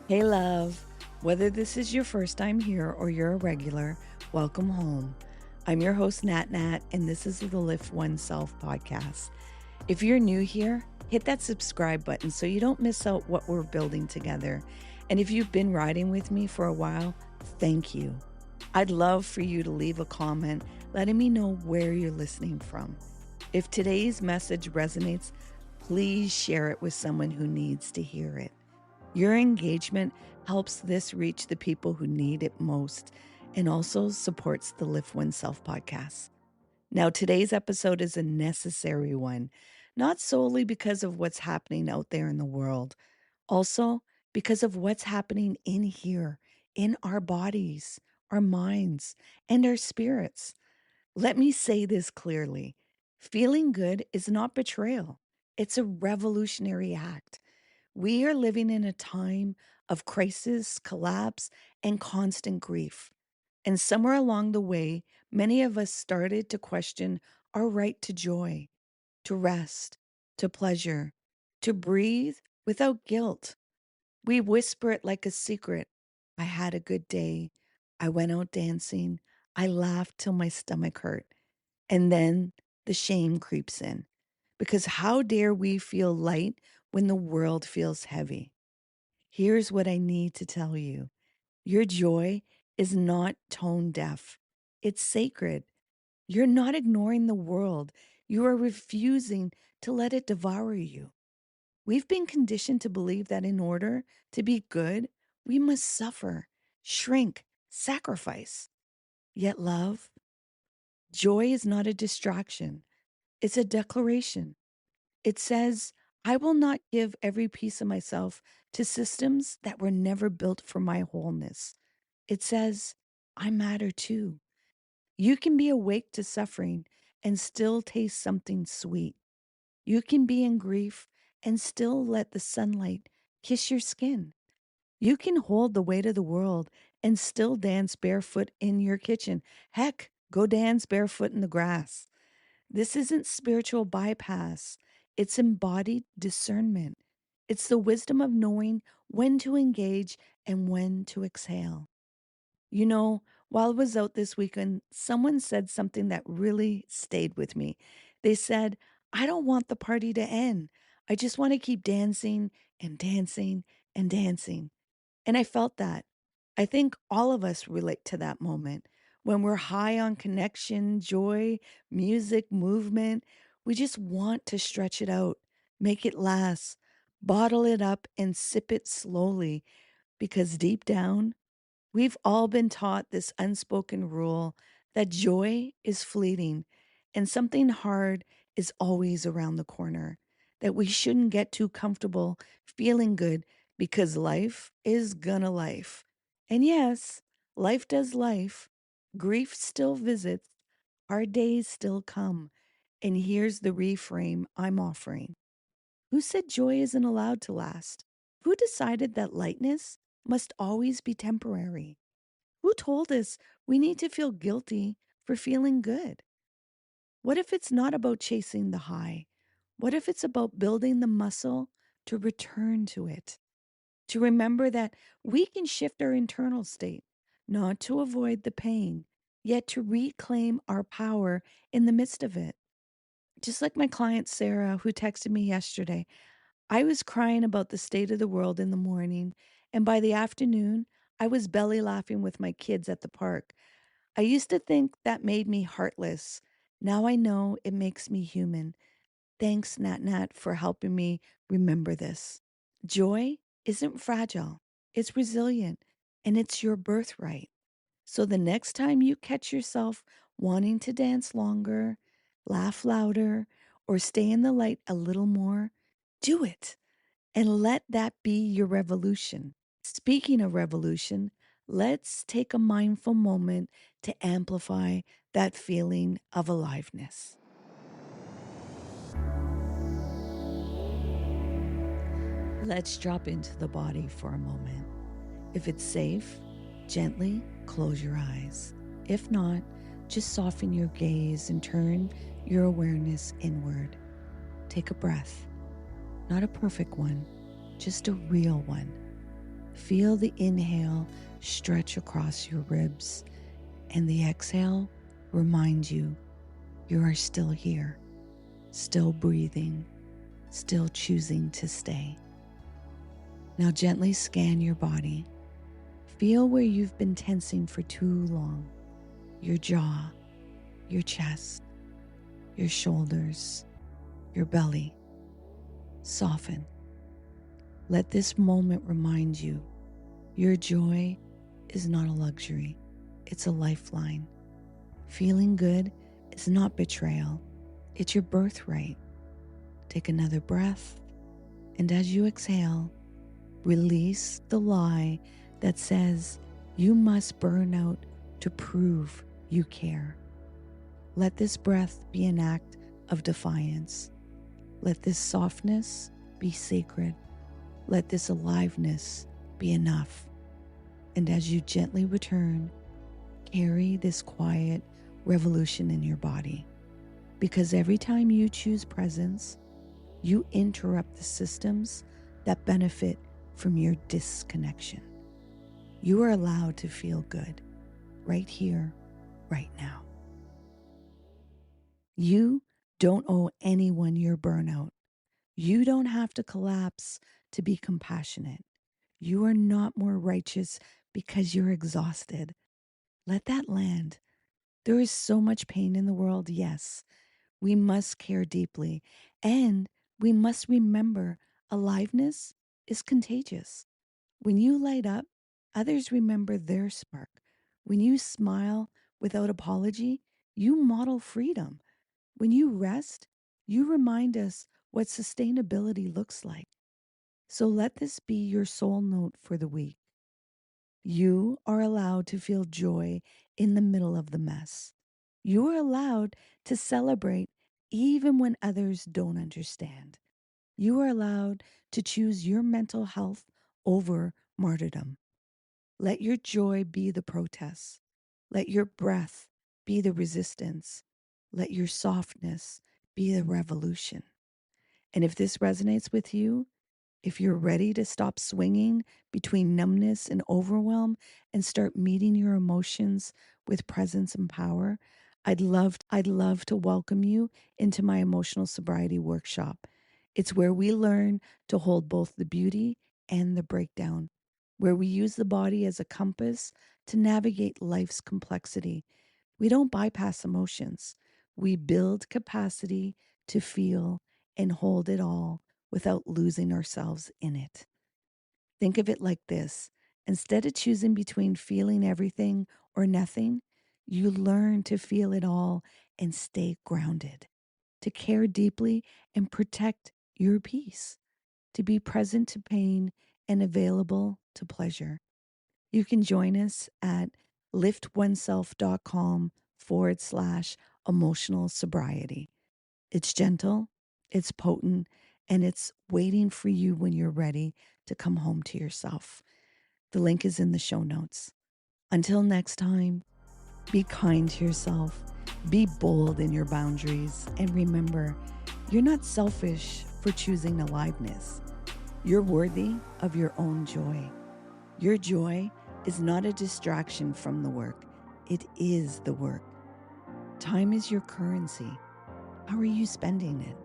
Hey, love. Whether this is your first time here or you're a regular, welcome home. I'm your host, Nat Nat, and this is the Lift Oneself podcast. If you're new here, hit that subscribe button so you don't miss out what we're building together. And if you've been riding with me for a while, thank you. I'd love for you to leave a comment letting me know where you're listening from. If today's message resonates, please share it with someone who needs to hear it. Your engagement helps this reach the people who need it most and also supports the Lift Oneself podcast. Now, today's episode is a necessary one, not solely because of what's happening out there in the world, also because of what's happening in here, in our bodies, our minds, and our spirits. Let me say this clearly. Feeling good is not betrayal. It's a revolutionary act. We are living in a time of crisis, collapse, and constant grief. And somewhere along the way, many of us started to question our right to joy, to rest, to pleasure, to breathe without guilt. We whisper it like a secret. I had a good day. I went out dancing. I laughed till my stomach hurt. And then the shame creeps in. Because how dare we feel light when the world feels heavy? Here's what I need to tell you. Your joy is not tone deaf. It's sacred. You're not ignoring the world. You are refusing to let it devour you. We've been conditioned to believe that in order to be good, we must suffer, shrink, sacrifice. Yet love, joy is not a distraction. It's a declaration. It says, I will not give every piece of myself to systems that were never built for my wholeness. It says, I matter too. You can be awake to suffering and still taste something sweet. You can be in grief and still let the sunlight kiss your skin. You can hold the weight of the world and still dance barefoot in your kitchen. Heck, go dance barefoot in the grass. This isn't spiritual bypass, it's embodied discernment. It's the wisdom of knowing when to engage and when to exhale. You know, while I was out this weekend, someone said something that really stayed with me. They said, I don't want the party to end. I just want to keep dancing and dancing and dancing. And I felt that. I think all of us relate to that moment when we're high on connection, joy, music, movement. We just want to stretch it out, make it last, bottle it up, and sip it slowly because deep down, we've all been taught this unspoken rule that joy is fleeting and something hard is always around the corner, that we shouldn't get too comfortable feeling good because life is gonna life. And yes, life does life. Grief still visits, hard days still come. And here's the reframe I'm offering. Who said joy isn't allowed to last? Who decided that lightness must always be temporary? Who told us we need to feel guilty for feeling good? What if it's not about chasing the high? What if it's about building the muscle to return to it? To remember that we can shift our internal state, not to avoid the pain, yet to reclaim our power in the midst of it. Just like my client Sarah, who texted me yesterday, I was crying about the state of the world in the morning, and by the afternoon, I was belly laughing with my kids at the park. I used to think that made me heartless. Now I know it makes me human. Thanks, Nat Nat, for helping me remember this. Joy isn't fragile, it's resilient, and it's your birthright. So the next time you catch yourself wanting to dance longer, laugh louder, or stay in the light a little more, do it and let that be your revolution. Speaking of revolution, let's take a mindful moment to amplify that feeling of aliveness. Let's drop into the body for a moment. If it's safe, gently close your eyes. If not, just soften your gaze and turn your awareness inward. Take a breath, not a perfect one, just a real one. Feel the inhale stretch across your ribs, and the exhale remind you you are still here, still breathing, still choosing to stay. Now gently scan your body. Feel where you've been tensing for too long. Your jaw, your chest, your shoulders, your belly. Soften. Let this moment remind you your joy is not a luxury, it's a lifeline. Feeling good is not betrayal, it's your birthright. Take another breath, and as you exhale, release the lie that says you must burn out to prove you care. Let this breath be an act of defiance. Let this softness be sacred. Let this aliveness be enough. And as you gently return, carry this quiet revolution in your body. Because every time you choose presence, you interrupt the systems that benefit from your disconnection. You are allowed to feel good right here, right now. You don't owe anyone your burnout. You don't have to collapse to be compassionate. You are not more righteous because you're exhausted. Let that land. There is so much pain in the world, yes. We must care deeply, and we must remember aliveness is contagious. When you light up, others remember their spark. When you smile without apology, you model freedom. When you rest, you remind us what sustainability looks like. So let this be your soul note for the week. You are allowed to feel joy in the middle of the mess. You are allowed to celebrate even when others don't understand. You are allowed to choose your mental health over martyrdom. Let your joy be the protest. Let your breath be the resistance. Let your softness be the revolution. And if this resonates with you, if you're ready to stop swinging between numbness and overwhelm and start meeting your emotions with presence and power, I'd love to welcome you into my emotional sobriety workshop. It's where we learn to hold both the beauty and the breakdown, where we use the body as a compass to navigate life's complexity. We don't bypass emotions. We build capacity to feel and hold it all without losing ourselves in it. Think of it like this: instead of choosing between feeling everything or nothing, you learn to feel it all and stay grounded, to care deeply and protect your peace, to be present to pain and available to pleasure. You can join us at liftoneself.com/emotional sobriety. It's gentle, it's potent, and it's waiting for you when you're ready to come home to yourself. The link is in the show notes. Until next time, be kind to yourself, be bold in your boundaries, and remember, you're not selfish for choosing aliveness. You're worthy of your own joy. Your joy is not a distraction from the work, it is the work. Time is your currency. How are you spending it?